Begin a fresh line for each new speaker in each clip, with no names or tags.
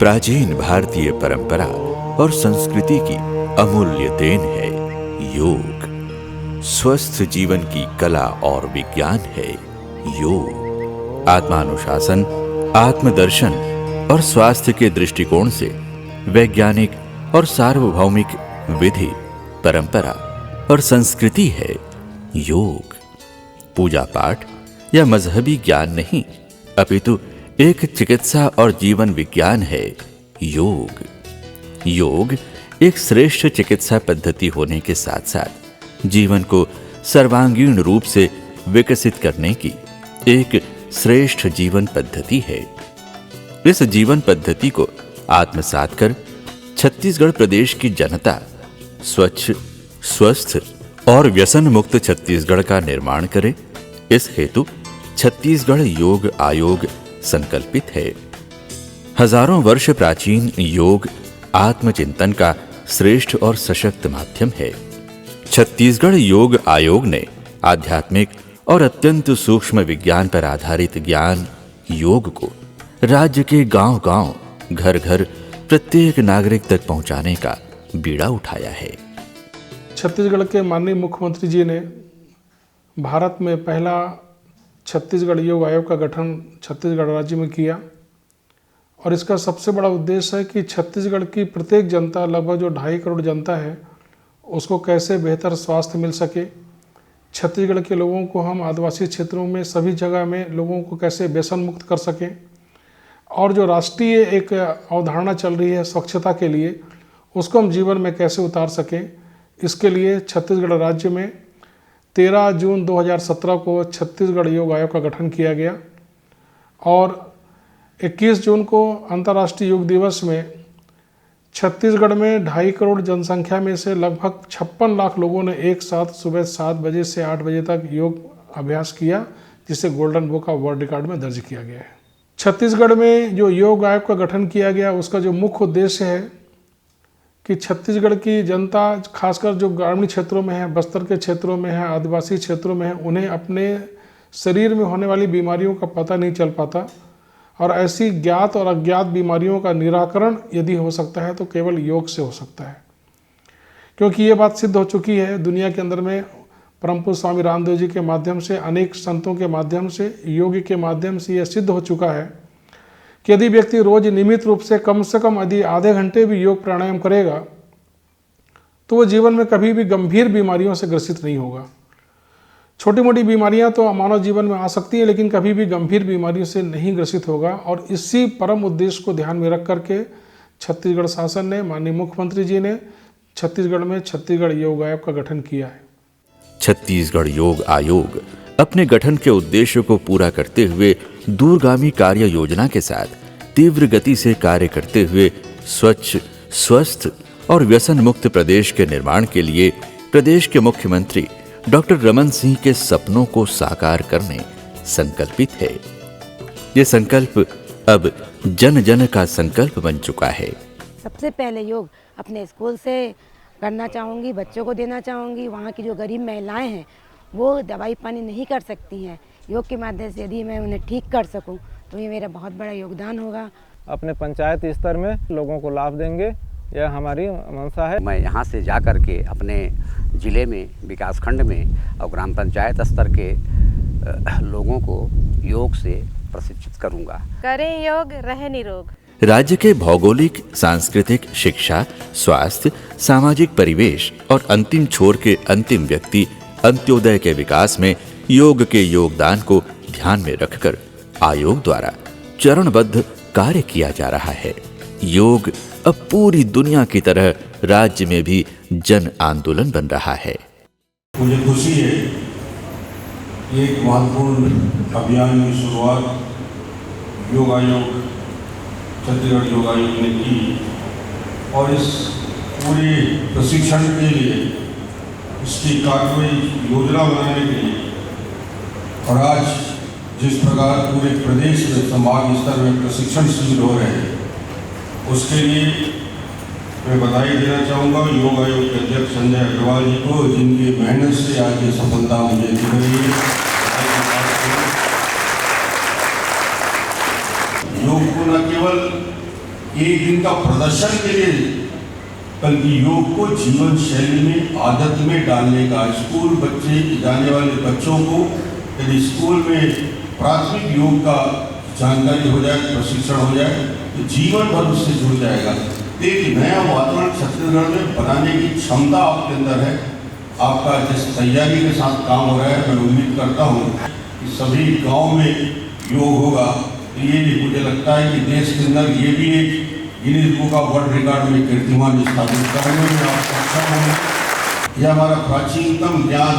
प्राचीन भारतीय परंपरा और संस्कृति की अमूल्य देन है योग। स्वस्थ जीवन की कला और विज्ञान है योग। आत्मानुशासन, आत्मदर्शन और स्वास्थ्य के दृष्टिकोण से वैज्ञानिक और सार्वभौमिक विधि, परंपरा और संस्कृति है योग। पूजा पाठ या मजहबी ज्ञान नहीं, अपितु एक चिकित्सा और जीवन विज्ञान है योग। योग एक श्रेष्ठ चिकित्सा पद्धति होने के साथ साथ जीवन को सर्वांगीण रूप से विकसित करने की एक श्रेष्ठ जीवन पद्धति है। इस जीवन पद्धति को आत्मसात कर छत्तीसगढ़ प्रदेश की जनता स्वच्छ, स्वस्थ और व्यसन मुक्त छत्तीसगढ़ का निर्माण करे, इस हेतु छत्तीसगढ़ योग आयोग संकल्पित है। हजारों वर्ष प्राचीन योग आत्मचिंतन का श्रेष्ठ और सशक्त माध्यम है। छत्तीसगढ़ योग आयोग ने आध्यात्मिक और अत्यंत सूक्ष्म विज्ञान पर आधारित ज्ञान योग को राज्य के गांव-गांव, घर-घर, प्रत्येक नागरिक तक पहुंचाने का बीड़ा उठाया है।
छत्तीसगढ़ के माननीय मुख्यमंत्री जी ने भारत में पहला छत्तीसगढ़ योग आयोग का गठन छत्तीसगढ़ राज्य में किया और इसका सबसे बड़ा उद्देश्य है कि छत्तीसगढ़ की प्रत्येक जनता, लगभग जो 2.5 करोड़ जनता है, उसको कैसे बेहतर स्वास्थ्य मिल सके। छत्तीसगढ़ के लोगों को हम आदिवासी क्षेत्रों में सभी जगह में लोगों को कैसे व्यसन मुक्त कर सकें और जो राष्ट्रीय एक अवधारणा चल रही है स्वच्छता के लिए, उसको हम जीवन में कैसे उतार सकें। इसके लिए छत्तीसगढ़ राज्य में 13 जून 2017 को छत्तीसगढ़ योग आयोग का गठन किया गया और 21 जून को अंतर्राष्ट्रीय योग दिवस में छत्तीसगढ़ में 2.5 करोड़ जनसंख्या में से लगभग 56 लाख लोगों ने एक साथ सुबह 7 बजे से 8 बजे तक योग अभ्यास किया, जिसे golden book of world record में दर्ज किया गया है। छत्तीसगढ़ में जो योग आयोग का गठन किया गया, उसका जो मुख्य उद्देश्य है कि छत्तीसगढ़ की जनता, खासकर जो ग्रामीण क्षेत्रों में है, बस्तर के क्षेत्रों में है, आदिवासी क्षेत्रों में है, उन्हें अपने शरीर में होने वाली बीमारियों का पता नहीं चल पाता और ऐसी ज्ञात और अज्ञात बीमारियों का निराकरण यदि हो सकता है तो केवल योग से हो सकता है। क्योंकि ये बात सिद्ध हो चुकी है दुनिया के अंदर में, परम पूज्य स्वामी रामदेव जी के माध्यम से, अनेक संतों के माध्यम से, योग के माध्यम से यह सिद्ध हो चुका है कि यदि व्यक्ति रोज नियमित रूप से कम यदि आधे घंटे भी योग प्राणायाम करेगा तो वो जीवन में कभी भी गंभीर बीमारियों से ग्रसित नहीं होगा। छोटी मोटी बीमारियां तो मानव जीवन में आ सकती है, लेकिन कभी भी गंभीर बीमारियों से नहीं ग्रसित होगा। और इसी परम उद्देश्य को ध्यान में रख करके छत्तीसगढ़ शासन ने, माननीय मुख्यमंत्री जी ने छत्तीसगढ़ में छत्तीसगढ़ योग आयोग का गठन किया है।
छत्तीसगढ़ योग आयोग अपने गठन के उद्देश्य को पूरा करते हुए दूरगामी कार्य योजना के साथ तीव्र गति से कार्य करते हुए स्वच्छ, स्वस्थ और व्यसन मुक्त प्रदेश के निर्माण के लिए प्रदेश के मुख्यमंत्री डॉक्टर रमन सिंह के सपनों को साकार करने संकल्पित है। ये संकल्प अब जन जन का संकल्प बन चुका है।
सबसे पहले योग अपने स्कूल से करना चाहूँगी, बच्चों को देना चाहूँगी। वहाँ की जो गरीब महिलाएं हैं वो दवाई पानी नहीं कर सकती हैं, योग के माध्यम से यदि मैं उन्हें ठीक कर सकूं तो ये मेरा बहुत बड़ा योगदान होगा।
अपने पंचायत स्तर में लोगों को लाभ देंगे, यह हमारी मंशा है।
मैं यहाँ से जा कर के अपने ज़िले में, विकासखंड में और ग्राम पंचायत स्तर के लोगों को योग से प्रशिक्षित करूँगा।
करें योग, रहे निरोग।
राज्य के भौगोलिक, सांस्कृतिक, शिक्षा, स्वास्थ्य, सामाजिक परिवेश और अंतिम छोर के अंतिम व्यक्ति अंत्योदय के विकास में योग के योगदान को ध्यान में रखकर आयोग द्वारा चरणबद्ध कार्य किया जा रहा है। योग अब पूरी दुनिया की तरह राज्य में भी जन आंदोलन बन रहा है।
मुझे खुशी है ये एक महत्वपूर्ण अभियान की शुरुआत योग आयोग, छत्तीसगढ़ योग आयोग ने की और इस पूरे प्रशिक्षण के लिए, इसकी कार्रवाई योजना बनाने के लिए और आज जिस प्रकार पूरे प्रदेश में समाज स्तर में प्रशिक्षण शिविर हो रहे हैं, उसके लिए मैं बधाई देना चाहूँगा योग आयोग के अध्यक्ष संजय अग्रवाल जी को, जिनकी मेहनत से आज ये सफलता मुझे दिख रही है। योग को न केवल एक दिन का प्रदर्शन के लिए, बल्कि योग को जीवन शैली में, आदत में डालने का। स्कूल बच्चे जाने वाले बच्चों को यदि स्कूल में प्राथमिक योग का जानकारी हो जाए, प्रशिक्षण हो जाए, तो जीवन भर उससे जुड़ जाएगा। एक नया वातावरण छत्तीसगढ़ में बनाने की क्षमता आपके अंदर है। आपका जिस तैयारी के साथ काम हो रहा है, मैं उम्मीद करता हूँ कि सभी गांव में योग होगा। ये मुझे लगता है कि देश के अंदर ये भी एक Guinness book of world record में कीर्तिमान स्थापित करने में आप सक्षम होंगे। यह हमारा प्राचीनतम ज्ञान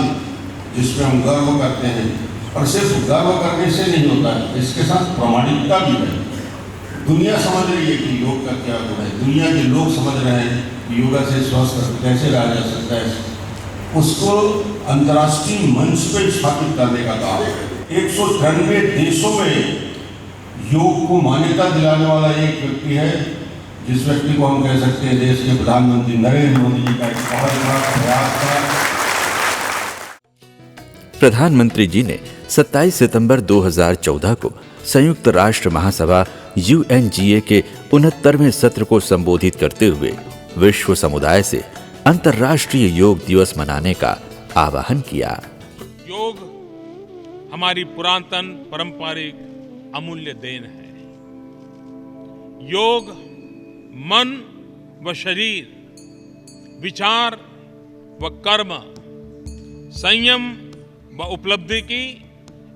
जिस पर हम गर्व करते हैं, और सिर्फ गर्व करने से नहीं होता है, इसके साथ प्रामाणिकता भी है। दुनिया समझ रही है कि योग का क्या गुण है, दुनिया के लोग समझ रहे हैं कि योगा से स्वस्थ कैसे रहा जा सकता है। उसको अंतर्राष्ट्रीय मंच पर स्थापित करने का काम है। 193 देशों में योग को मान्यता दिलाने वाला एक व्यक्ति है, जिस व्यक्ति को हम कह सकते हैं देश के प्रधानमंत्री नरेंद्र मोदी जी का एक बहुत बड़ा प्रयास था।
प्रधानमंत्री जी ने 27 सितंबर 2014 को संयुक्त राष्ट्र महासभा UNGA के 69वें सत्र को संबोधित करते हुए विश्व समुदाय से अंतर्राष्ट्रीय योग दिवस मनाने का आह्वान किया।
योग हमारी पुरातन पारंपरिक अमूल्य देन है। योग मन व शरीर, विचार व कर्म, संयम व उपलब्धि की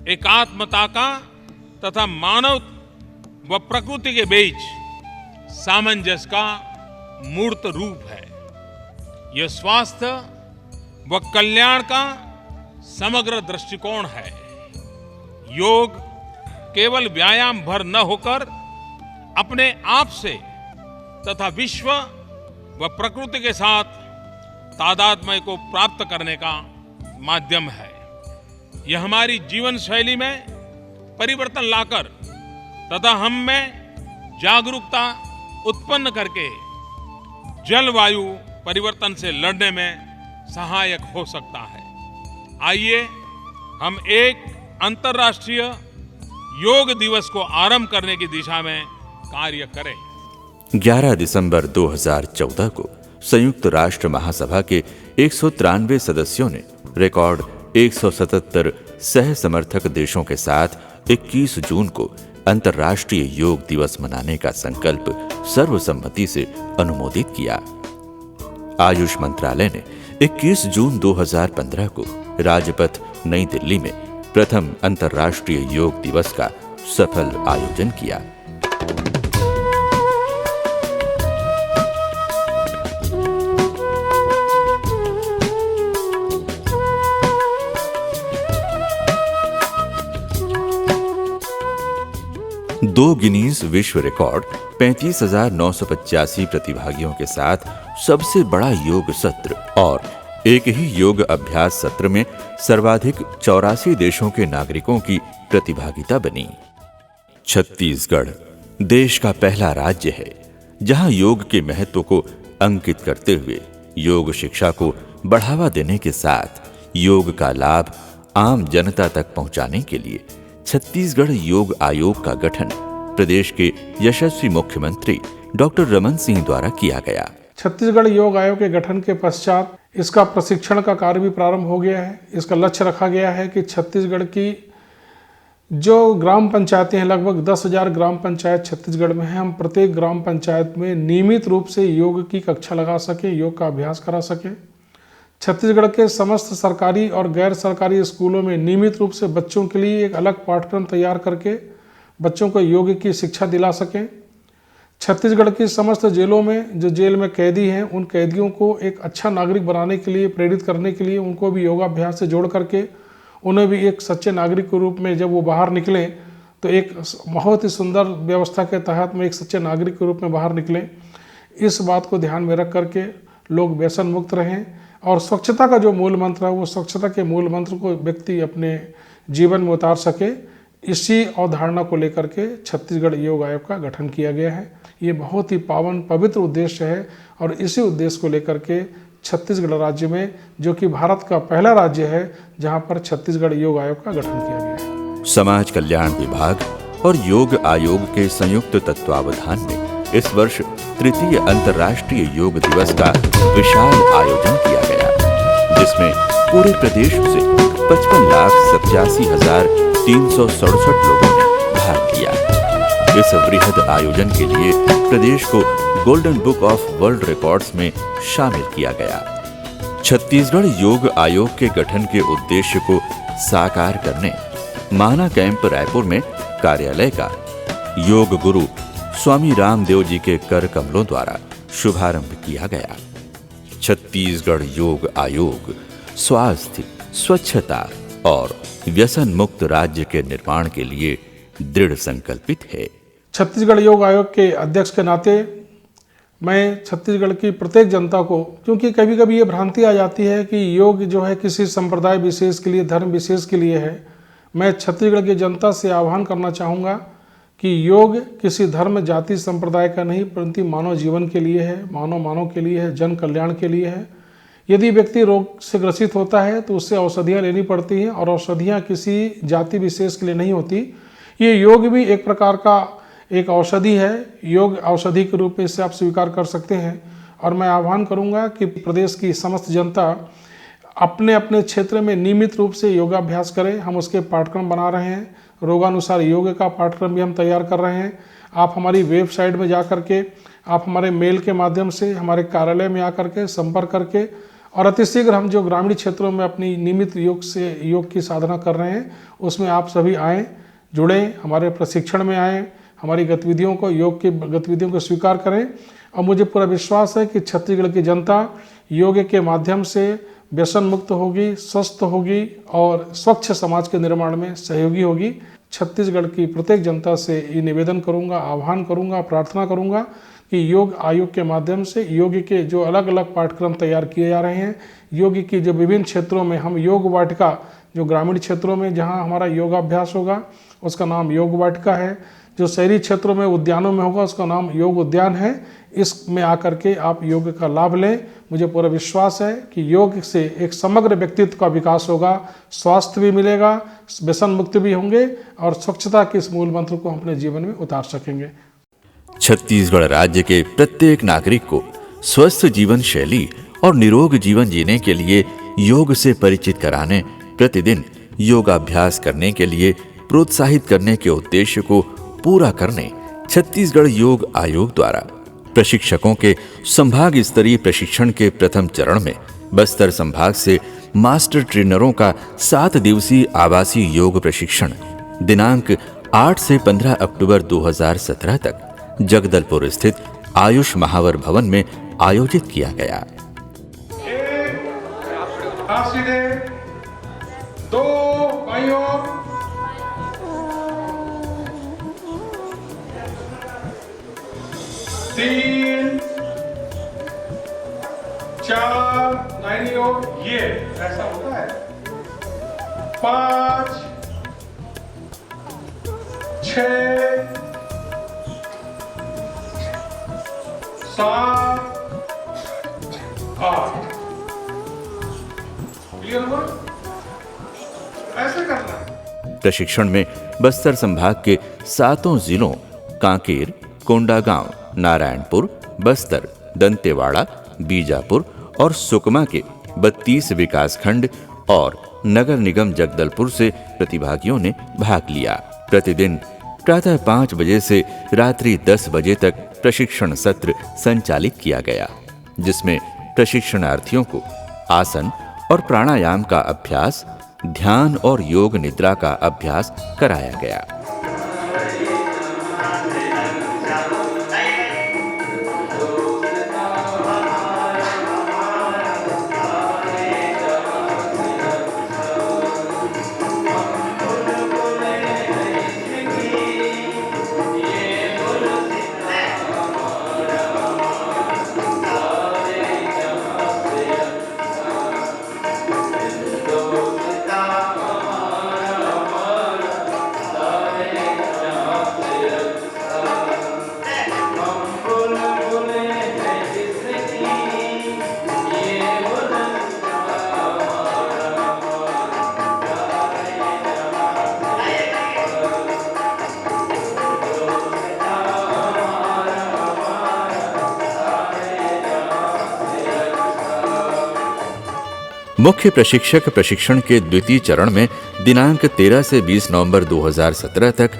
एकात्मता का तथा मानव व प्रकृति के बीच सामंजस्य का मूर्त रूप है। यह स्वास्थ्य व कल्याण का समग्र दृष्टिकोण है। योग केवल व्यायाम भर न होकर अपने आप से तथा विश्व व प्रकृति के साथ तादात्म्य को प्राप्त करने का माध्यम है। यह हमारी जीवन शैली में परिवर्तन लाकर तथा हम में जागरूकता उत्पन्न करके जलवायु परिवर्तन से लड़ने में सहायक हो सकता है। आइए हम एक अंतर्राष्ट्रीय योग दिवस को आरंभ करने की दिशा में कार्य करें।
11 दिसंबर 2014 को संयुक्त राष्ट्र महासभा के 193 सदस्यों ने रिकॉर्ड 177 सह समर्थक देशों के साथ 21 जून को अंतर्राष्ट्रीय योग दिवस मनाने का संकल्प सर्वसम्मति से अनुमोदित किया। आयुष मंत्रालय ने 21 जून 2015 को राजपथ नई दिल्ली में प्रथम अंतर्राष्ट्रीय योग दिवस का सफल आयोजन किया। दो गिनीज विश्व रिकॉर्ड 35,985 प्रतिभागियों के साथ सबसे बड़ा योग सत्र और एक ही योग अभ्यास सत्र में सर्वाधिक 84 देशों के नागरिकों की प्रतिभागिता बनी। छत्तीसगढ़ देश का पहला राज्य है जहां योग के महत्व को अंकित करते हुए योग शिक्षा को बढ़ावा देने के साथ योग का लाभ आम जनता तक पहुंचाने के लिए छत्तीसगढ़ योग आयोग का गठन प्रदेश के यशस्वी मुख्यमंत्री डॉक्टर रमन सिंह द्वारा किया गया।
छत्तीसगढ़ योग आयोग के गठन के पश्चात इसका प्रशिक्षण का कार्य भी प्रारंभ हो गया है। इसका लक्ष्य रखा गया है कि छत्तीसगढ़ की जो ग्राम पंचायतें हैं, लगभग 10,000 ग्राम पंचायत छत्तीसगढ़ में हैं, हम प्रत्येक ग्राम पंचायत में नियमित रूप से योग की कक्षा लगा सकें, योग का अभ्यास करा सकें। छत्तीसगढ़ के समस्त सरकारी और गैर सरकारी स्कूलों में नियमित रूप से बच्चों के लिए एक अलग पाठ्यक्रम तैयार करके बच्चों को योग की शिक्षा दिला सकें। छत्तीसगढ़ की समस्त जेलों में जो जेल में कैदी हैं, उन कैदियों को एक अच्छा नागरिक बनाने के लिए, प्रेरित करने के लिए उनको भी योगाभ्यास से जोड़ करके उन्हें भी एक सच्चे नागरिक के रूप में जब वो बाहर निकलें तो एक बहुत ही सुंदर व्यवस्था के तहत में एक सच्चे नागरिक के रूप में बाहर निकलें। इस बात को ध्यान में रख करके लोग व्यसन मुक्त रहें और स्वच्छता का जो मूल मंत्र है, वो स्वच्छता के मूल मंत्र को व्यक्ति अपने जीवन में उतार सके। इसी अवधारणा को लेकर के छत्तीसगढ़ योग आयोग का गठन किया गया है। ये बहुत ही पावन पवित्र उद्देश्य है और इसी उद्देश्य को लेकर के छत्तीसगढ़ राज्य में, जो कि भारत का पहला राज्य है जहां पर छत्तीसगढ़ योग आयोग का गठन किया गया है।
समाज कल्याण विभाग और योग आयोग के संयुक्त तत्वावधान में इस वर्ष तृतीय अंतर्राष्ट्रीय योग दिवस का विशाल आयोजन किया गया, जिसमें पूरे प्रदेश से 55,87,367 लोगों ने भाग लिया। इस वृहद आयोजन के लिए प्रदेश को golden book of world records में शामिल किया गया। छत्तीसगढ़ योग आयोग के गठन के उद्देश्य को साकार करने माना कैंप रायपुर में कार्यालय का योग गुरु स्वामी रामदेव जी के कर कमलों द्वारा शुभारंभ किया गया। छत्तीसगढ़ योग आयोग स्वास्थ्य, स्वच्छता और व्यसन मुक्त राज्य के निर्माण के लिए दृढ़ संकल्पित है।
छत्तीसगढ़ योग आयोग के अध्यक्ष के नाते मैं छत्तीसगढ़ की प्रत्येक जनता को, क्योंकि कभी कभी ये भ्रांति आ जाती है कि योग जो है किसी संप्रदाय विशेष के लिए, धर्म विशेष के लिए है, मैं छत्तीसगढ़ की जनता से आह्वान करना चाहूँगा कि योग किसी धर्म, जाति, संप्रदाय का नहीं, परंतु मानव जीवन के लिए है, मानव के लिए है, जन कल्याण के लिए है। यदि व्यक्ति रोग से ग्रसित होता है तो उससे औषधियाँ लेनी पड़ती हैं, और औषधियाँ किसी जाति विशेष के लिए नहीं होती। ये योग भी एक प्रकार का एक औषधि है, योग औषधि के रूप में इसे आप स्वीकार कर सकते हैं। और मैं आह्वान करूंगा कि प्रदेश की समस्त जनता अपने अपने क्षेत्र में नियमित रूप से योगाभ्यास करे। हम उसके पाठ्यक्रम बना रहे हैं, रोगानुसार योग का पाठ्यक्रम भी हम तैयार कर रहे हैं। आप हमारी वेबसाइट में जा करके, आप हमारे मेल के माध्यम से हमारे कार्यालय में आकर के संपर्क करके, और अतिशीघ्र हम जो ग्रामीण क्षेत्रों में अपनी नियमित योग की साधना कर रहे हैं उसमें आप सभी आएँ, जुड़ें, हमारे प्रशिक्षण में आएँ, हमारी गतिविधियों को, योग की गतिविधियों को स्वीकार करें। और मुझे पूरा विश्वास है कि छत्तीसगढ़ की जनता योग के माध्यम से व्यसन मुक्त होगी, स्वस्थ होगी और स्वच्छ समाज के निर्माण में सहयोगी होगी। छत्तीसगढ़ की प्रत्येक जनता से ये निवेदन करूंगा, आह्वान करूंगा, प्रार्थना करूंगा कि योग आयोग के माध्यम से योग के जो अलग अलग पाठ्यक्रम तैयार किए जा रहे हैं, योग की जो विभिन्न क्षेत्रों में हम योग वाटिका, जो ग्रामीण क्षेत्रों में जहाँ हमारा योगाभ्यास होगा उसका नाम योग वाटिका है, जो शहरी क्षेत्रों में उद्यानों में होगा उसका नाम योग उद्यान है। इसमें आकर के आप योग का लाभ लें। मुझे पूरा विश्वास है कि योग से एक समग्र व्यक्तित्व का विकास होगा, स्वास्थ्य भी मिलेगा, व्यसन मुक्त भी होंगे और स्वच्छता के इस मूल मंत्र को हम अपने जीवन में उतार सकेंगे।
छत्तीसगढ़ राज्य के प्रत्येक नागरिक को स्वस्थ जीवन शैली और निरोग जीवन जीने के लिए योग से परिचित कराने, प्रतिदिन योगाभ्यास करने के लिए प्रोत्साहित करने के उद्देश्य को पूरा करने छत्तीसगढ़ योग आयोग द्वारा प्रशिक्षकों के संभाग स्तरीय प्रशिक्षण के प्रथम चरण में बस्तर संभाग से मास्टर ट्रेनरों का 7 दिवसीय आवासीय योग प्रशिक्षण दिनांक 8 से 15 अक्टूबर 2017 तक जगदलपुर स्थित आयुष महावर भवन में आयोजित किया गया।
2 भाइयों, 3 4 9 ये ऐसा होता है, 5 6 7 8 क्लियर हुआ? ऐसे करना है।
प्रशिक्षण में बस्तर संभाग के 7 जिलों कांकेर, कोंडागांव, नारायणपुर, बस्तर, दंतेवाड़ा, बीजापुर और सुकमा के 32 विकासखंड और नगर निगम जगदलपुर से प्रतिभागियों ने भाग लिया। प्रतिदिन प्रातः 5 बजे से रात्रि 10 बजे तक प्रशिक्षण सत्र संचालित किया गया, जिसमें प्रशिक्षणार्थियों को आसन और प्राणायाम का अभ्यास, ध्यान और योग निद्रा का अभ्यास कराया गया। मुख्य प्रशिक्षक प्रशिक्षण के द्वितीय चरण में दिनांक 13 से 20 नवंबर 2017 तक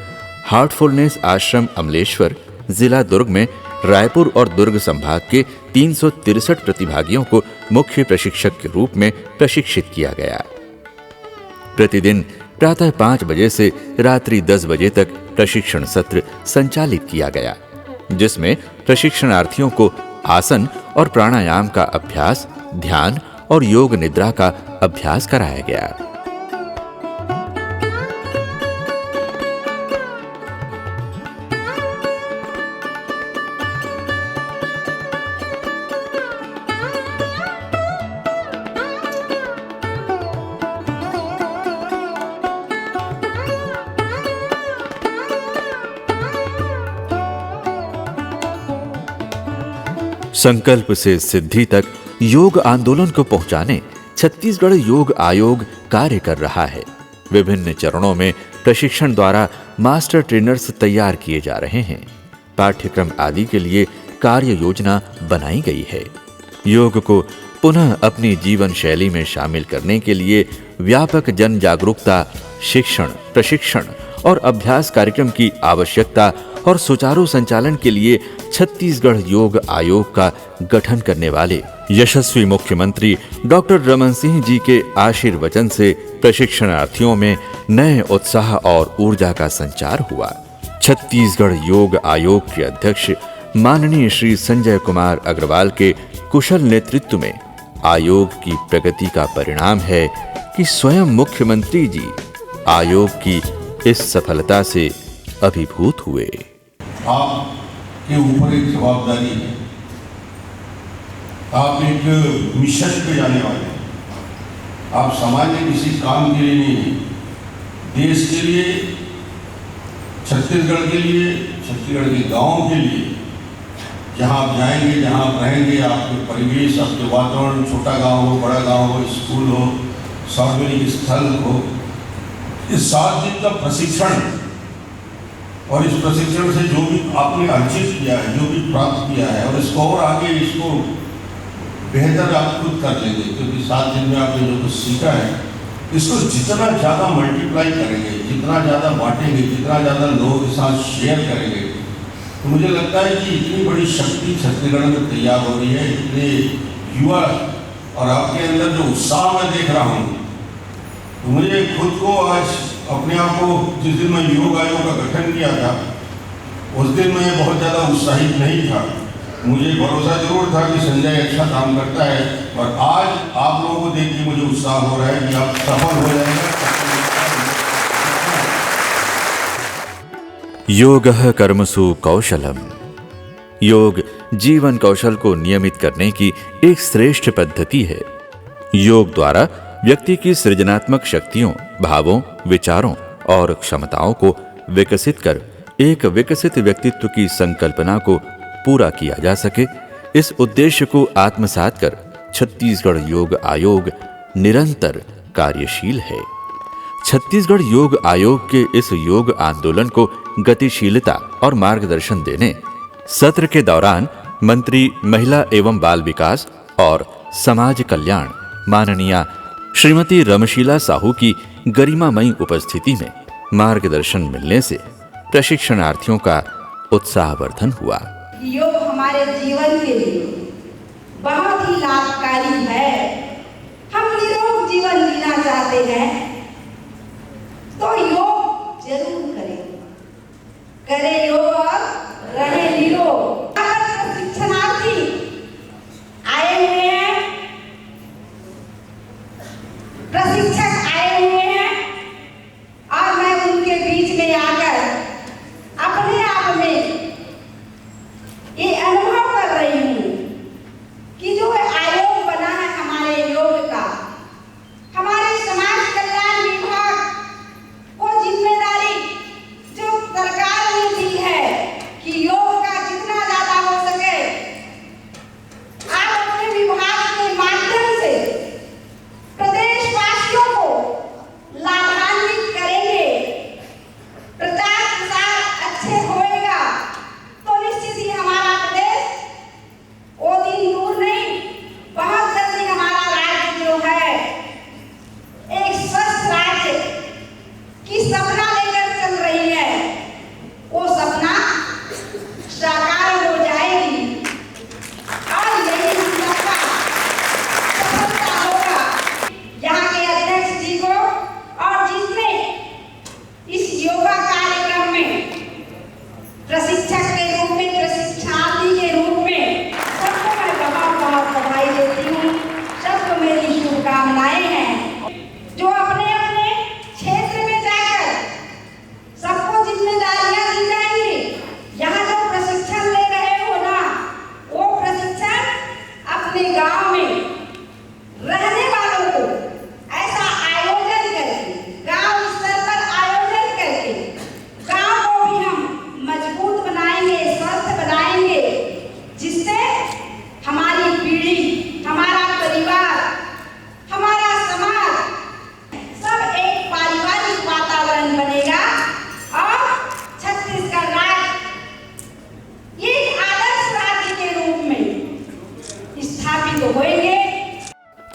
हार्टफुलनेस आश्रम अमलेश्वर, जिला दुर्ग में रायपुर और दुर्ग संभाग के 363 प्रतिभागियों को मुख्य प्रशिक्षक के रूप में प्रशिक्षित किया गया। प्रतिदिन प्रातः 5 बजे से रात्रि 10 बजे तक प्रशिक्षण सत्र संचालित किया गया, जिसमें प्रशिक्षणार्थियों को आसन और प्राणायाम का अभ्यास, ध्यान और योग निद्रा का अभ्यास कराया गया। संकल्प से सिद्धि तक योग आंदोलन को पहुंचाने छत्तीसगढ़ योग आयोग कार्य कर रहा है। विभिन्न चरणों में प्रशिक्षण द्वारा मास्टर ट्रेनर्स तैयार किए जा रहे हैं। पाठ्यक्रम आदि के लिए कार्य योजना बनाई गई है। योग को पुनः अपनी जीवन शैली में शामिल करने के लिए व्यापक जन जागरूकता, शिक्षण, प्रशिक्षण और अभ्यास कार्यक्रम की आवश्यकता और सुचारू संचालन के लिए छत्तीसगढ़ योग आयोग का गठन करने वाले यशस्वी मुख्यमंत्री डॉक्टर रमन सिंह जी के आशीर्वचन से प्रशिक्षणार्थियों में नए उत्साह और ऊर्जा का संचार हुआ। छत्तीसगढ़ योग आयोग के अध्यक्ष माननीय श्री संजय कुमार अग्रवाल के कुशल नेतृत्व में आयोग की प्रगति का परिणाम है कि स्वयं मुख्यमंत्री जी आयोग की इस सफलता से अभिभूत हुए।
आपके ऊपर एक जवाबदारी है, आप एक मिशन पे जाने वाले हैं। आप समाज में किसी काम के लिए नहीं, देश के लिए, छत्तीसगढ़ के लिए, छत्तीसगढ़ के गाँव के लिए। जहाँ आप जाएंगे, जहाँ आप रहेंगे, आपके परिवेश, आपके वातावरण, छोटा गांव हो, बड़ा गांव हो, स्कूल हो, सार्वजनिक स्थल हो, इस 7 दिन का प्रशिक्षण और इस प्रशिक्षण से जो भी आपने अर्जित किया है, जो भी प्राप्त किया है, और इसको और आगे इसको बेहतर आप खुद कर लेंगे, क्योंकि 7 दिन में आपने जो कुछ सीखा है, इसको जितना ज़्यादा मल्टीप्लाई करेंगे, जितना ज़्यादा बांटेंगे, जितना ज़्यादा लोगों के साथ शेयर करेंगे, तो मुझे लगता है कि इतनी बड़ी शक्ति छत्तीसगढ़ में तैयार हो रही है। इतने युवा और आपके अंदर जो उत्साह मैं देख रहा हूँ, तो मुझे खुद को आज अपने आप को, जिस दिन मैं योग आयोग का गठन किया था, उस दिन मैं बहुत ज़्यादा उत्साहित नहीं था। मुझे भरोसा जरूर था कि संजय अच्छा काम करता है, और आज आप लोगों को देख के मुझे उत्साह हो रहा है कि आप सफल हो जाएंगे।
योगः कर्मसु कौशलम। योग जीवन कौशल को नियमित करने की एक श्रेष्ठ पद्धति है। योग द्वारा व्यक्ति की सृजनात्मक शक्तियों, भावों, विचारों और क्षमताओं को विकसित कर एक विकसित व्यक्तित्व की संकल्पना को पूरा किया जा सके। इस उद्देश्य को आत्मसात कर छत्तीसगढ़ योग आयोग निरंतर कार्यशील है। छत्तीसगढ़ योग आयोग के इस योग आंदोलन को गतिशीलता और मार्गदर्शन देने सत्र के दौरान मंत्री महिला एवं बाल विकास और समाज कल्याण माननीय श्रीमती रमशीला साहू की गरिमामयी उपस्थिति में मार्गदर्शन मिलने से प्रशिक्षणार्थियों का उत्साहवर्धन हुआ।
योग हमारे जीवन के लिए बहुत ही लाभकारी है। हम निरोग जीवन जीना चाहते हैं तो योग जरूर करें योग और रहे निरोग। प्रशिक्षणार्थी आए हुए हैं, प्रशिक्षक आए हुए हैं, और मैं उनके बीच में आकर अपने आप में ये अनुभव कर रही हूँ कि जो आयोग बना है हमारे योग का, हमारे समाज कल्याण विभाग को जिम्मेदारी जो सरकार ने दी है कि योग का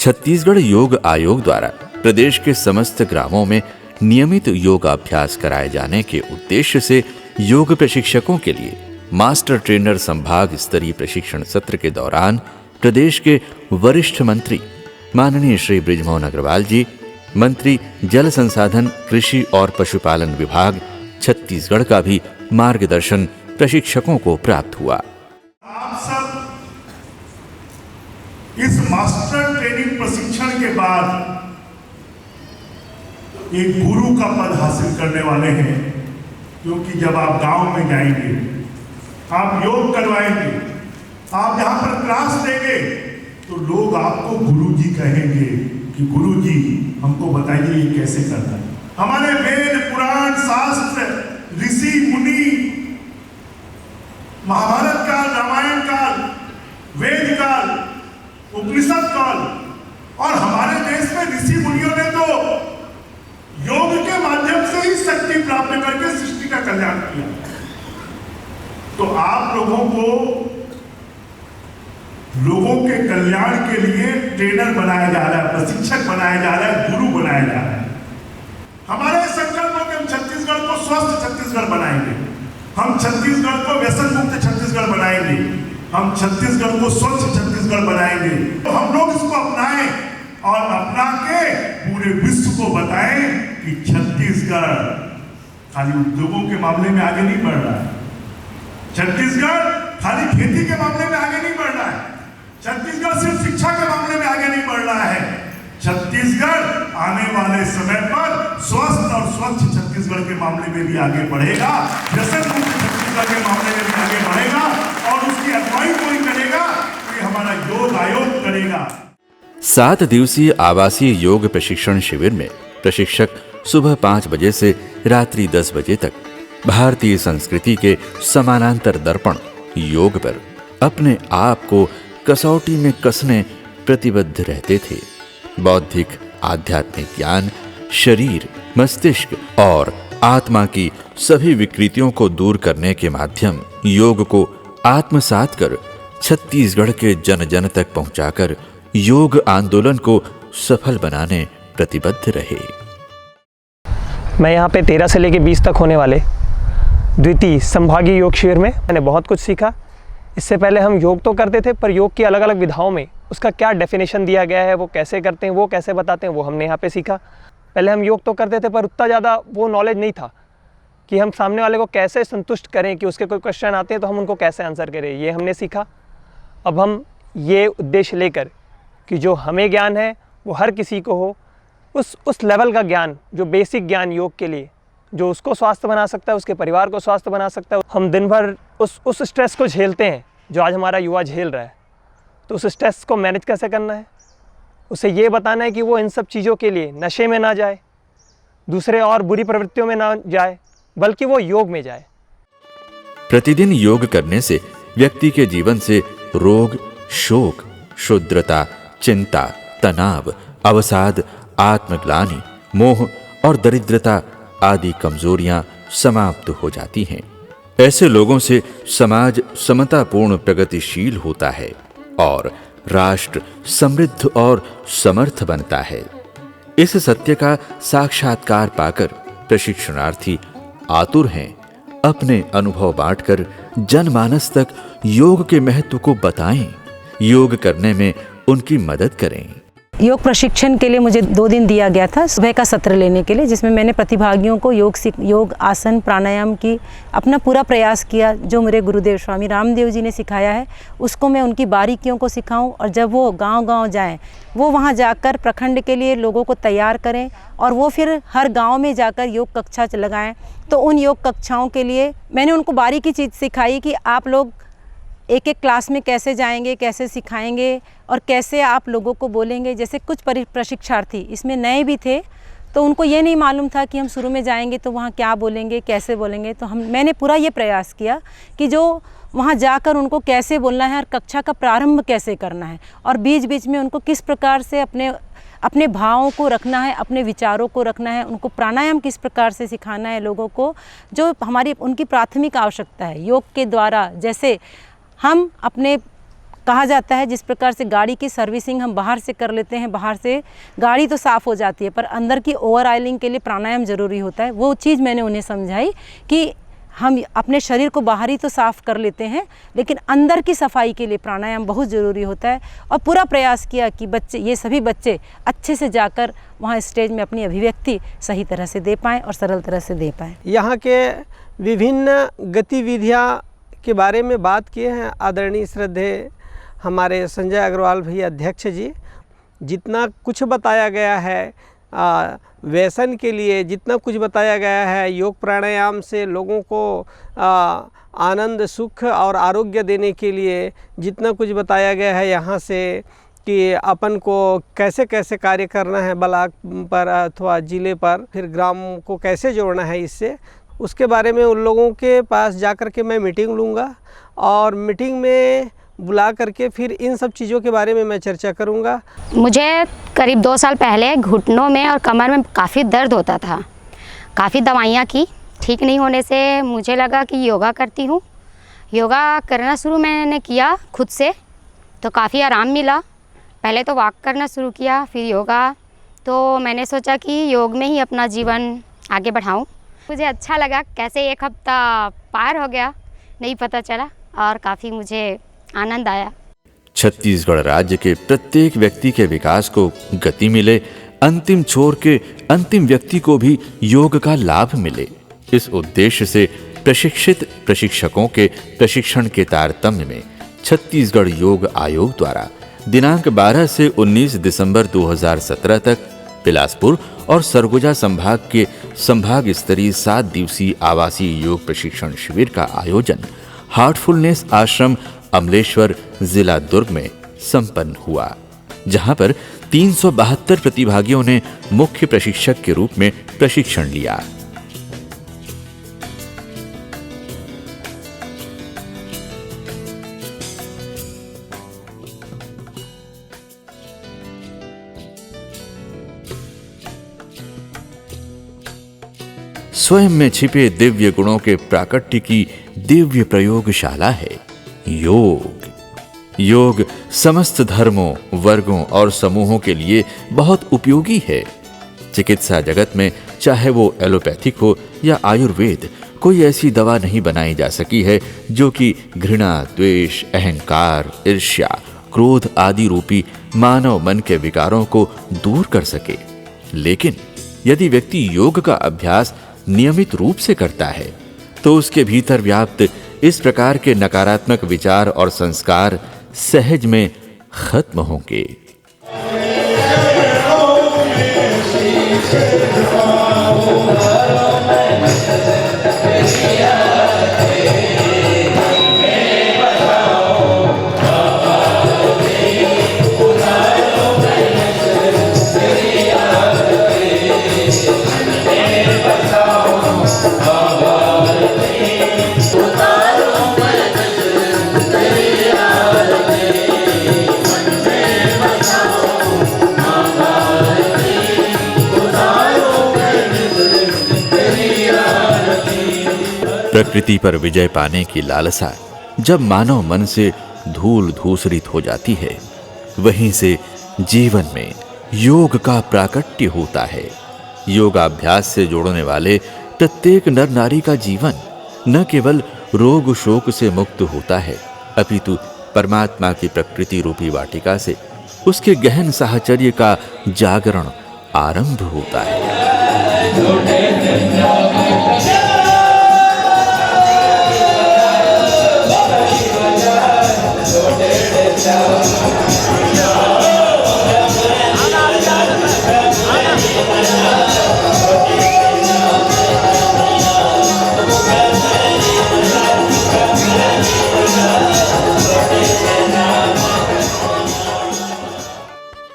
छत्तीसगढ़ योग आयोग द्वारा प्रदेश के समस्त ग्रामों में नियमित योगाभ्यास कराए जाने के उद्देश्य से योग प्रशिक्षकों के लिए मास्टर ट्रेनर संभाग स्तरीय प्रशिक्षण सत्र के दौरान प्रदेश के वरिष्ठ मंत्री माननीय श्री बृजमोहन अग्रवाल जी, मंत्री जल संसाधन, कृषि और पशुपालन विभाग छत्तीसगढ़ का भी मार्गदर्शन प्रशिक्षकों को प्राप्त हुआ।
आप सब इस मास्टर ट्रेनिंग प्रशिक्षण के बाद एक गुरु का पद हासिल करने वाले हैं, क्योंकि जब आप गांव में जाएंगे, आप योग करवाएंगे, आप जहां पर क्लास देंगे, तो लोग आपको गुरुजी कहेंगे कि गुरुजी हमको बताइए ये कैसे करना है। हमारे वेद पुराण शास्त्र, ऋषि मुनि, महाभारत काल, रामायण काल, वेद काल, उपनिषद काल और हमारे देश में ऋषि मुनियों ने तो योग के माध्यम से ही शक्ति प्राप्त करके सृष्टि का कल्याण किया। तो आप लोगों को लोगों के कल्याण के लिए ट्रेनर बनाया जा रहा है, प्रशिक्षक बनाया जा रहा है, गुरु बनाया जा रहा है। हमारे संकल्प है कि हम छत्तीसगढ़ को स्वस्थ छत्तीसगढ़ बनाएंगे, हम छत्तीसगढ़ को व्यसन मुक्त छत्तीसगढ़ बनाएंगे, हम छत्तीसगढ़ को स्वच्छ छत्तीसगढ़ बनाएंगे। तो हम लोग इसको अपनाएं और अपना के पूरे विश्व को बताएं कि छत्तीसगढ़ खाली उद्योगों के मामले में आगे नहीं बढ़ रहा है, छत्तीसगढ़ खाली खेती के मामले में आगे नहीं बढ़ रहा है, छत्तीसगढ़ सिर्फ शिक्षा के मामले में आगे नहीं बढ़ रहा है। छत्तीसगढ़ आने वाले समय पर स्वस्थ और स्वच्छ छत्तीसगढ़ के मामले में भी आगे बढ़ेगा, व्यसन मुक्त छत्तीसगढ़ के मामले में भी आगे बढ़ेगा और उसकी अगुवाई कोई करेगा तो ये हमारा योग आयोग करेगा।
7 दिवसीय आवासीय योग प्रशिक्षण शिविर में प्रशिक्षक सुबह 5 बजे से रात्रि 10 बजे तक भारतीय संस्कृति के समानांतर दर्पण योग पर अपने आप को कसौटी में कसने प्रतिबद्ध रहते थे। बौद्धिक, आध्यात्मिक ज्ञान, शरीर, मस्तिष्क और आत्मा की सभी विकृतियों को दूर करने के माध्यम योग को आत्मसात कर छत्तीसगढ़ के जन जन तक पहुंचाकर योग आंदोलन को सफल बनाने प्रतिबद्ध रहे।
मैं यहाँ पे 13 से लेकर 20 तक होने वाले द्वितीय संभागीय योग शिविर में मैंने बहुत कुछ सीखा। इससे पहले हम योग तो करते थे, पर योग की अलग अलग विधाओं में उसका क्या डेफिनेशन दिया गया है, वो कैसे करते हैं, वो कैसे बताते हैं, वो हमने यहाँ पे सीखा। पहले हम योग तो करते थे, पर उतना ज़्यादा वो नॉलेज नहीं था कि हम सामने वाले को कैसे संतुष्ट करें, कि उसके कोई क्वेश्चन आते हैं तो हम उनको कैसे आंसर करें, ये हमने सीखा। अब हम ये उद्देश्य लेकर कि जो हमें ज्ञान है वो हर किसी को हो, उस लेवल का ज्ञान, जो बेसिक ज्ञान योग के लिए, जो उसको स्वस्थ बना सकता है, उसके परिवार को स्वस्थ बना सकता है। हम दिन भर उस स्ट्रेस को झेलते हैं जो आज हमारा युवा झेल रहा है, तो उस स्ट्रेस को मैनेज कैसे करना है, उसे ये बताना है कि वो इन सब चीज़ों के लिए नशे में ना जाए, दूसरे और बुरी प्रवृत्तियों में ना जाए, बल्कि वो योग में जाए।
प्रतिदिन योग करने से व्यक्ति के जीवन से रोग, शोक, क्षुद्रता, चिंता, तनाव, अवसाद, आत्मग्लानि, मोह और दरिद्रता आदि कमजोरियां समाप्त हो जाती हैं। ऐसे लोगों से समाज समतापूर्ण प्रगतिशील होता है और राष्ट्र समृद्ध और समर्थ बनता है। इस सत्य का साक्षात्कार पाकर प्रशिक्षणार्थी आतुर हैं अपने अनुभव बांटकर जनमानस तक योग के महत्व को बताएं, योग करने में उनकी मदद करें।
योग प्रशिक्षण के लिए मुझे 2 दिन दिया गया था, सुबह का सत्र लेने के लिए, जिसमें मैंने प्रतिभागियों को योग, आसन, प्राणायाम की अपना पूरा प्रयास किया। जो मेरे गुरुदेव स्वामी रामदेव जी ने सिखाया है उसको मैं उनकी बारीकियों को सिखाऊं, और जब वो गांव-गांव जाएं, वो वहां जाकर प्रखंड के लिए लोगों को तैयार करें और वो फिर हर गाँव में जाकर योग कक्षा लगाएँ। तो उन योग कक्षाओं के लिए मैंने उनको बारीकी चीज़ सिखाई कि आप लोग एक एक क्लास में कैसे जाएंगे, कैसे सिखाएंगे और कैसे आप लोगों को बोलेंगे। जैसे कुछ प्रशिक्षार्थी इसमें नए भी थे, तो उनको ये नहीं मालूम था कि हम शुरू में जाएंगे तो वहाँ क्या बोलेंगे, कैसे बोलेंगे। तो मैंने पूरा ये प्रयास किया कि जो वहाँ जाकर उनको कैसे बोलना है और कक्षा का प्रारंभ कैसे करना है, और बीच बीच में उनको किस प्रकार से अपने भावों को रखना है, अपने विचारों को रखना है, उनको प्राणायाम किस प्रकार से सिखाना है लोगों को, जो उनकी प्राथमिक आवश्यकता है योग के द्वारा। जैसे हम अपने
कहा जाता है जिस प्रकार से गाड़ी की सर्विसिंग हम बाहर से कर लेते हैं, बाहर से गाड़ी तो साफ़ हो जाती है, पर अंदर की ओवर ऑयलिंग के लिए प्राणायाम ज़रूरी होता है। वो चीज़ मैंने उन्हें समझाई कि हम अपने शरीर को बाहरी तो साफ़ कर लेते हैं, लेकिन अंदर की सफाई के लिए प्राणायाम बहुत ज़रूरी होता है। और पूरा प्रयास किया कि बच्चे, ये सभी बच्चे अच्छे से जाकर वहाँ स्टेज में अपनी अभिव्यक्ति सही तरह से दे पाएँ और सरल तरह से दे पाएँ।
यहाँ के विभिन्न गतिविधियाँ के बारे में बात किए हैं आदरणीय श्रद्धेय हमारे संजय अग्रवाल भैया अध्यक्ष जी। जितना कुछ बताया गया है व्यसन के लिए, जितना कुछ बताया गया है योग प्राणायाम से लोगों को आनंद, सुख और आरोग्य देने के लिए, जितना कुछ बताया गया है यहाँ से कि अपन को कैसे कैसे कार्य करना है ब्लॉक पर अथवा ज़िले पर, फिर ग्राम को कैसे जोड़ना है इससे, उसके बारे में उन लोगों के पास जा कर के मैं मीटिंग लूँगा और मीटिंग में बुला करके फिर इन सब चीज़ों के बारे में मैं चर्चा करूँगा।
मुझे करीब 2 साल पहले घुटनों में और कमर में काफ़ी दर्द होता था। काफ़ी दवाइयाँ की, ठीक नहीं होने से मुझे लगा कि योगा करती हूँ। योगा करना शुरू मैंने किया खुद से, तो काफ़ी आराम मिला। पहले तो वॉक करना शुरू किया, फिर योगा, तो मैंने सोचा कि योग में ही अपना जीवन आगे बढ़ाऊँ। मुझे अच्छा लगा, कैसे 1 हफ्ता पार हो गया नहीं पता चला और काफ़ी मुझे आनंद आया।
छत्तीसगढ़ राज्य के प्रत्येक व्यक्ति के विकास को गति मिले, अंतिम छोर के अंतिम व्यक्ति को भी योग का लाभ मिले, इस उद्देश्य से प्रशिक्षित प्रशिक्षकों के प्रशिक्षण के तारतम्य में छत्तीसगढ़ योग आयोग द्वारा दिनांक 12 से 19 दिसंबर 2017 तक बिलासपुर और सरगुजा संभाग के संभाग स्तरीय 7 दिवसीय आवासीय योग प्रशिक्षण शिविर का आयोजन हार्टफुलनेस आश्रम अमलेश्वर, जिला दुर्ग में संपन्न हुआ, जहां पर 372 प्रतिभागियों ने मुख्य प्रशिक्षक के रूप में प्रशिक्षण लिया। स्वयं में छिपे दिव्य गुणों के प्राकट्य की दिव्य प्रयोगशाला है योग समस्त धर्मों, वर्गों और समूहों के लिए बहुत उपयोगी है। चिकित्सा जगत में चाहे वो एलोपैथिक हो या आयुर्वेद, कोई ऐसी दवा नहीं बनाई जा सकी है जो कि घृणा, द्वेष, अहंकार, ईर्ष्या, क्रोध आदि रूपी मानव मन के विकारों को दूर कर सके। लेकिन यदि व्यक्ति योग का अभ्यास नियमित रूप से करता है तो उसके भीतर व्याप्त इस प्रकार के नकारात्मक विचार और संस्कार सहज में खत्म होंगे। प्रकृति पर विजय पाने की लालसा जब मानव मन से धूल धूसरित हो जाती है, वहीं से जीवन में योग का प्राकट्य होता है। योगाभ्यास से जोड़ने वाले प्रत्येक नर नारी का जीवन न केवल रोग शोक से मुक्त होता है, अपितु परमात्मा की प्रकृति रूपी वाटिका से उसके गहन साहचर्य का जागरण आरंभ होता है।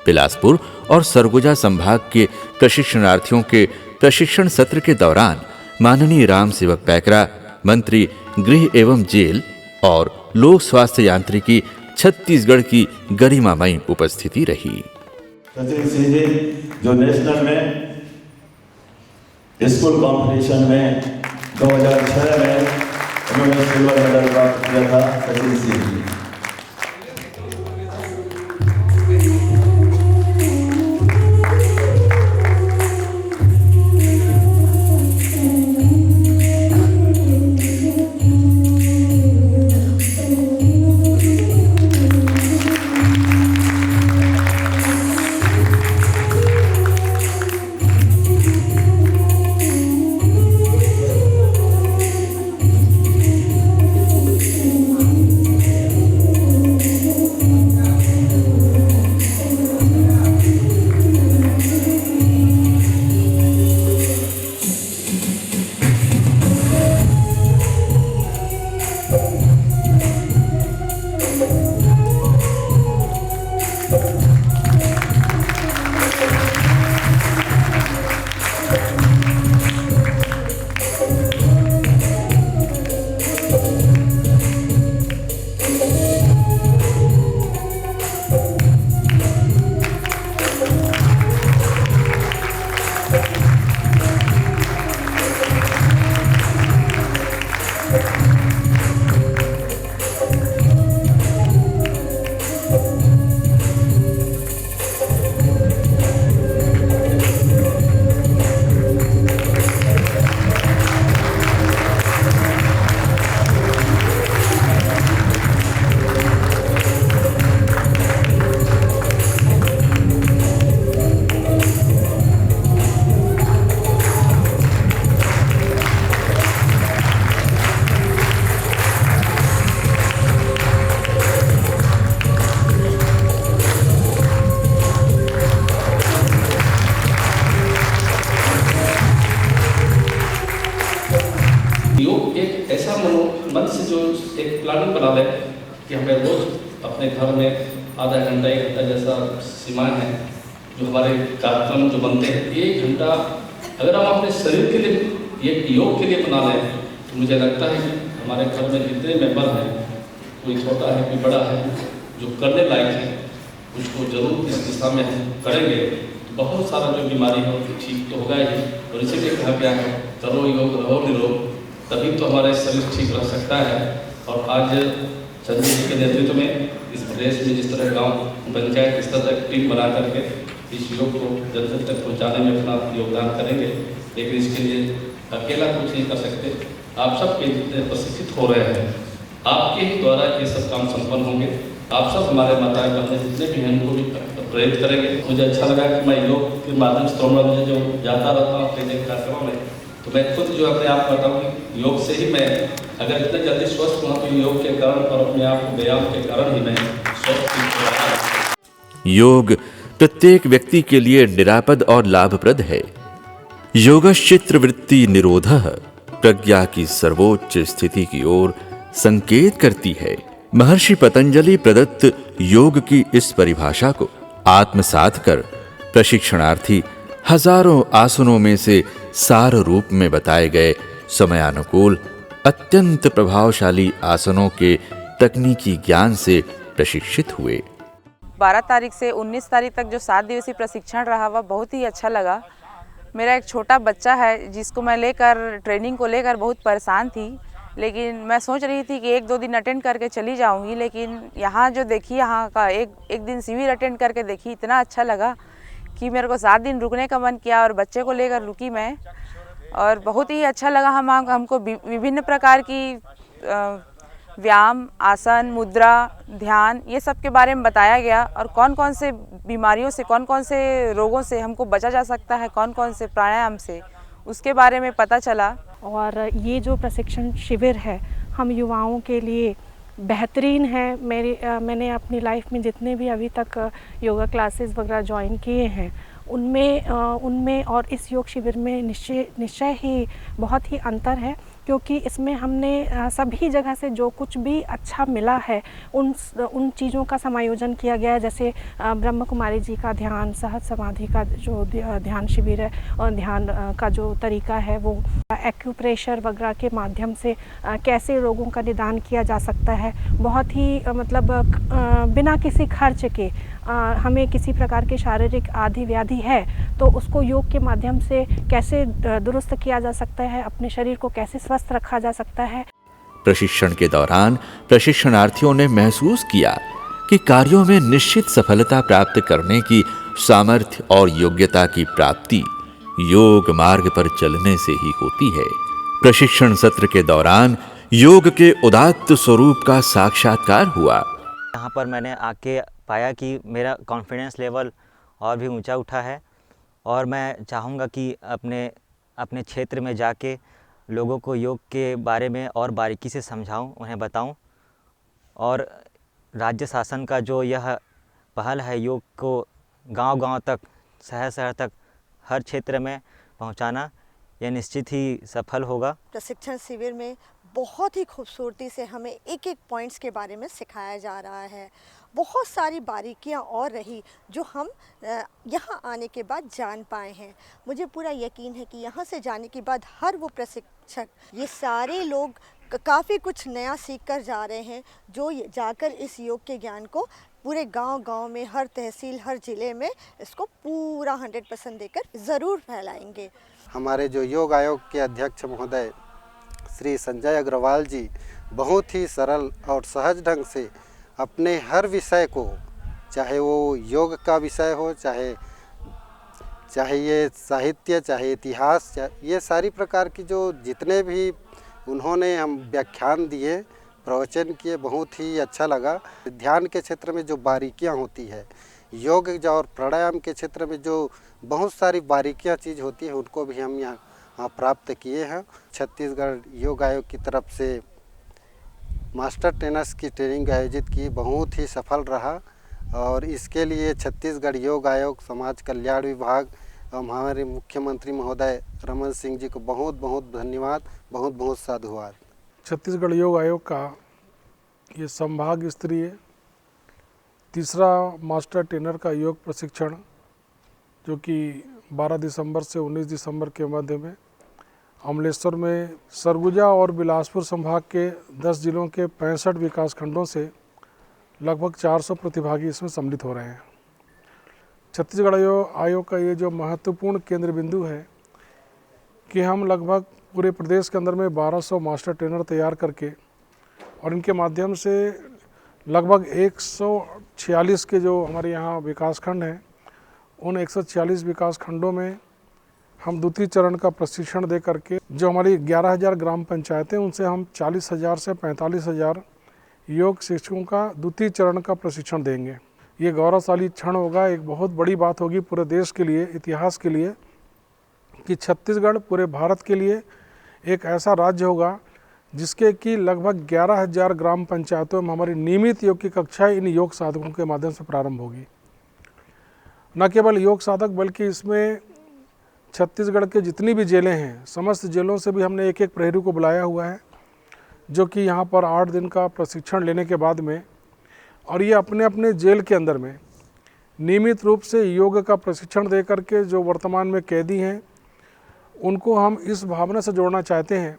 बिलासपुर और सरगुजा संभाग के प्रशिक्षणार्थियों के प्रशिक्षण सत्र के दौरान माननीय राम सेवक पैकरा, मंत्री गृह एवं जेल और लोक स्वास्थ्य यांत्रिकी छत्तीसगढ़ की गरिमामयी उपस्थिति रही।
सचिन सिंह जी जो नेशनल में स्कूल कंपटीशन में 2006 में उन्होंने सिल्वर मेडल प्राप्त किया था। सचिन सिंह जी
अपने घर में आधा घंटा 1 घंटा जैसा सीमाएं हैं जो हमारे कार्यक्रम जो बनते हैं, 1 घंटा अगर हम अपने शरीर के लिए, ये योग के लिए बना लें तो मुझे लगता है कि हमारे घर में जितने मेंबर हैं, कोई छोटा है कोई बड़ा है, जो करने लायक है उसको जरूर इस दिशा में करेंगे तो बहुत सारा जो बीमारी है ठीक तो होगा ही। और इसीलिए कहा गया है करो योग रहो निरोग, तभी तो हमारा शरीर ठीक रह सकता है। और आज चंद्र जी के नेतृत्व में इस प्रदेश में जिस तरह गांव पंचायत स्तर तक टीम बना करके इस योग को जन जन तक पहुँचाने में अपना योगदान करेंगे, लेकिन इसके लिए अकेला कुछ नहीं कर सकते। आप सब के जितने प्रशिक्षित हो रहे हैं, आपके ही द्वारा ये सब काम संपन्न होंगे। आप सब हमारे माताएं बहनें जितने भी हैं उनको भी प्रेरित करेंगे। मुझे अच्छा लगा कि मैं योग के माध्यम से थोड़ा मुझे जो जाता रहता हूँ अपने कार्यक्रमों में, तो मैं खुद जो अपने आप बताऊँ कि योग से ही मैं अगर इतने जल्दी स्वस्थ हुआ तो योग के कारण और अपने आप व्यायाम के कारण ही मैं स्वस्थ हो रहा हूँ।
योग प्रत्येक व्यक्ति के लिए निरापद और लाभप्रद है। योगश्चित्र वृत्ति निरोधः प्रज्ञा की सर्वोच्च स्थिति की ओर संकेत करती है। महर्षि पतंजलि प्रदत्त योग की इस परिभाषा को आत्मसात कर प्रशिक्षणार्थी हजारों आसनों में से सार रूप में बताए गए समयानुकूल अत्यंत प्रभावशाली आसनों के तकनीकी ज्ञान से प्रशिक्षित हुए।
12 तारीख से 19 तारीख तक जो 7 दिवसीय प्रशिक्षण रहा वह बहुत ही अच्छा लगा। मेरा एक छोटा बच्चा है जिसको मैं लेकर ट्रेनिंग को लेकर बहुत परेशान थी, लेकिन मैं सोच रही थी कि 1-2 दिन अटेंड करके चली जाऊंगी, लेकिन यहाँ जो देखी, यहाँ का एक दिन शिविर अटेंड करके देखी, इतना अच्छा लगा कि मेरे को 7 दिन रुकने का मन किया और बच्चे को लेकर रुकी मैं, और बहुत ही अच्छा लगा। हमको विभिन्न प्रकार की व्यायाम, आसन, मुद्रा, ध्यान, ये सब के बारे में बताया गया और कौन कौन से बीमारियों से, कौन कौन से रोगों से हमको बचा जा सकता है, कौन कौन से प्राणायाम से, उसके बारे में पता चला।
और ये जो प्रशिक्षण शिविर है हम युवाओं के लिए बेहतरीन है। मैंने अपनी लाइफ में जितने भी अभी तक योगा क्लासेस वगैरह ज्वाइन किए हैं उनमें और इस योग शिविर में निश्चय ही बहुत ही अंतर है, क्योंकि इसमें हमने सभी जगह से जो कुछ भी अच्छा मिला है उन चीज़ों का समायोजन किया गया है। जैसे ब्रह्म कुमारी जी का ध्यान, सहज समाधि का जो ध्यान शिविर है और ध्यान का जो तरीका है वो एक्यूप्रेशर वगैरह के माध्यम से कैसे रोगों का निदान किया जा सकता है, बहुत ही मतलब बिना किसी खर्च के। हमें किसी प्रकार के शारीरिक आदि व्याधि है तो उसको योग के माध्यम से कैसे दुरुस्त किया जा सकता है, अपने शरीर को कैसे स्वस्थ रखा जा सकता है।
प्रशिक्षण के दौरान प्रशिक्षणार्थियों ने महसूस किया कि कार्यों में निश्चित सफलता प्राप्त करने की सामर्थ्य और योग्यता की प्राप्ति योग मार्ग पर चलने से ही होती है। प्रशिक्षण सत्र के दौरान योग के उदात्त स्वरूप का साक्षात्कार हुआ।
यहाँ पर मैंने आके पाया कि मेरा कॉन्फिडेंस लेवल और भी ऊंचा उठा है और मैं चाहूँगा कि अपने क्षेत्र में जाके लोगों को योग के बारे में और बारीकी से समझाऊं, उन्हें बताऊं। और राज्य शासन का जो यह पहल है योग को गांव-गांव तक, शहर-शहर तक, हर क्षेत्र में पहुंचाना, यह निश्चित ही सफल होगा।
प्रशिक्षण शिविर में बहुत ही खूबसूरती से हमें एक एक पॉइंट्स के बारे में सिखाया जा रहा है। बहुत सारी बारीकियां और रही जो हम यहाँ आने के बाद जान पाए हैं। मुझे पूरा यकीन है कि यहाँ से जाने के बाद हर वो प्रशिक्षक, ये सारे लोग काफ़ी कुछ नया सीख कर जा रहे हैं, जो जाकर इस योग के ज्ञान को पूरे गांव-गांव में, हर तहसील, हर ज़िले में इसको पूरा 100% देकर ज़रूर फैलाएंगे।
हमारे जो योग आयोग के अध्यक्ष महोदय श्री संजय अग्रवाल जी बहुत ही सरल और सहज ढंग से अपने हर विषय को, चाहे वो योग का विषय हो, चाहे ये साहित्य, चाहे इतिहास, ये सारी प्रकार की जो जितने भी उन्होंने हम व्याख्यान दिए, प्रवचन किए, बहुत ही अच्छा लगा। ध्यान के क्षेत्र में जो बारीकियां होती है, योग और प्राणायाम के क्षेत्र में जो बहुत सारी बारीकियां चीज़ होती है, उनको भी हम यहाँ प्राप्त किए हैं। छत्तीसगढ़ योग आयोग की तरफ से मास्टर ट्रेनर्स की ट्रेनिंग आयोजित की, बहुत ही सफल रहा और इसके लिए छत्तीसगढ़ योग आयोग, समाज कल्याण विभाग और हमारे मुख्यमंत्री महोदय रमन सिंह जी को बहुत बहुत धन्यवाद, बहुत बहुत साधुवाद।
छत्तीसगढ़ योग आयोग का ये संभाग स्तरीय तीसरा मास्टर ट्रेनर का योग प्रशिक्षण जो कि 12 दिसंबर से 19 दिसंबर के मध्य में अमलेश्वर में सरगुजा और बिलासपुर संभाग के 10 जिलों के 65 विकास खंडों से लगभग 400 प्रतिभागी इसमें सम्मिलित हो रहे हैं। छत्तीसगढ़ आयोग का ये जो महत्वपूर्ण केंद्र बिंदु है कि हम लगभग पूरे प्रदेश के अंदर में 1200 मास्टर ट्रेनर तैयार करके और इनके माध्यम से लगभग 146 के जो हमारे यहाँ विकास खंड हैं उन 146 विकास खंडों में हम द्वितीय चरण का प्रशिक्षण दे करके जो हमारी 11,000 ग्राम पंचायतें उनसे हम 40,000 से 45,000 योग शिक्षकों का द्वितीय चरण का प्रशिक्षण देंगे। ये गौरवशाली क्षण होगा, एक बहुत बड़ी बात होगी पूरे देश के लिए, इतिहास के लिए, कि छत्तीसगढ़ पूरे भारत के लिए एक ऐसा राज्य होगा जिसके कि लगभग 11,000 ग्राम पंचायतों में हमारी नियमित योग की कक्षाएं इन योग साधकों के माध्यम से प्रारंभ होगी। न केवल योग साधक बल्कि इसमें छत्तीसगढ़ के जितनी भी जेलें हैं समस्त जेलों से भी हमने एक प्रहरी को बुलाया हुआ है जो कि यहाँ पर 8 दिन का प्रशिक्षण लेने के बाद में और ये अपने अपने जेल के अंदर में नियमित रूप से योग का प्रशिक्षण दे करके जो वर्तमान में कैदी हैं उनको हम इस भावना से जोड़ना चाहते हैं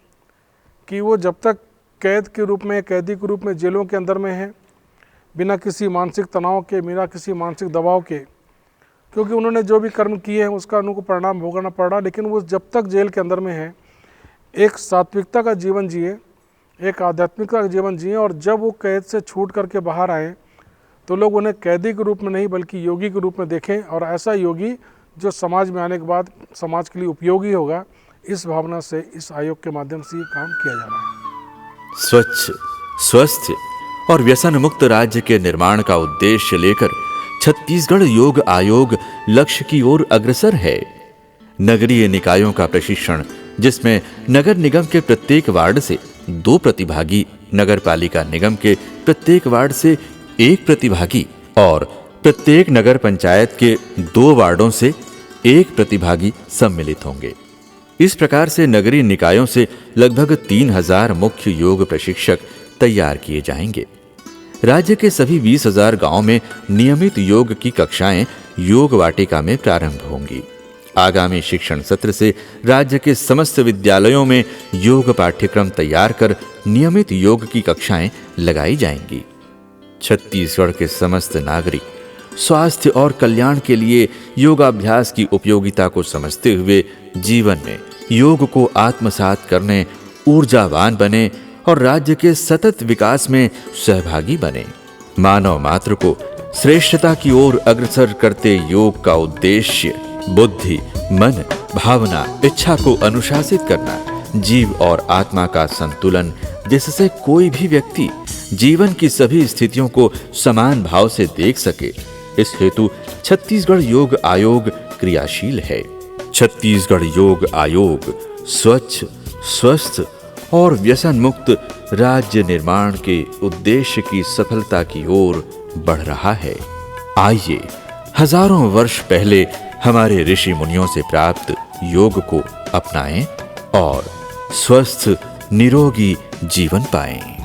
कि वो जब तक कैद के रूप में, कैदी के रूप में जेलों के अंदर में हैं, बिना किसी मानसिक तनाव के, बिना किसी मानसिक दबाव के, क्योंकि उन्होंने जो भी कर्म किए हैं उसका उनको परिणाम भोगना पड़ रहा, लेकिन वो जब तक जेल के अंदर में है एक सात्विकता का जीवन जिए, एक आध्यात्मिकता का जीवन जिए और जब वो कैद से छूट करके बाहर आए तो लोग उन्हें कैदी के रूप में नहीं बल्कि योगी के रूप में देखें और ऐसा योगी जो समाज में आने के बाद समाज के लिए उपयोगी होगा। इस भावना से इस आयोग के माध्यम से ये काम किया जा रहा है।
स्वच्छ, स्वस्थ और व्यसन मुक्त राज्य के निर्माण का उद्देश्य लेकर छत्तीसगढ़ योग आयोग लक्ष्य की ओर अग्रसर है। नगरीय निकायों का प्रशिक्षण जिसमें नगर निगम के प्रत्येक वार्ड से 2 प्रतिभागी, नगर पालिका निगम के प्रत्येक वार्ड से 1 प्रतिभागी और प्रत्येक नगर पंचायत के 2 वार्डों से 1 प्रतिभागी सम्मिलित होंगे। इस प्रकार से नगरीय निकायों से लगभग 3,000 मुख्य योग प्रशिक्षक तैयार किए जाएंगे। राज्य के सभी 20,000 गांवों में नियमित योग की कक्षाएं योग वाटिका में प्रारंभ होंगी। आगामी शिक्षण सत्र से राज्य के समस्त विद्यालयों में योग पाठ्यक्रम तैयार कर नियमित योग की कक्षाएं लगाई जाएंगी। छत्तीसगढ़ के समस्त नागरिक स्वास्थ्य और कल्याण के लिए योगाभ्यास की उपयोगिता को समझते हुए जीवन में योग को आत्मसात करने, ऊर्जावान बने और राज्य के सतत विकास में सहभागी बने। मानव मात्र को श्रेष्ठता की ओर अग्रसर करते योग का उद्देश्य बुद्धि, मन, भावना, इच्छा को अनुशासित करना, जीव और आत्मा का संतुलन जिससे कोई भी व्यक्ति जीवन की सभी स्थितियों को समान भाव से देख सके, इस हेतु छत्तीसगढ़ योग आयोग क्रियाशील है। छत्तीसगढ़ योग आयोग स्वच्छ, स्वस्थ और व्यसन मुक्त राज्य निर्माण के उद्देश्य की सफलता की ओर बढ़ रहा है। आइए हजारों वर्ष पहले हमारे ऋषि मुनियों से प्राप्त योग को अपनाएं और स्वस्थ निरोगी जीवन पाएं।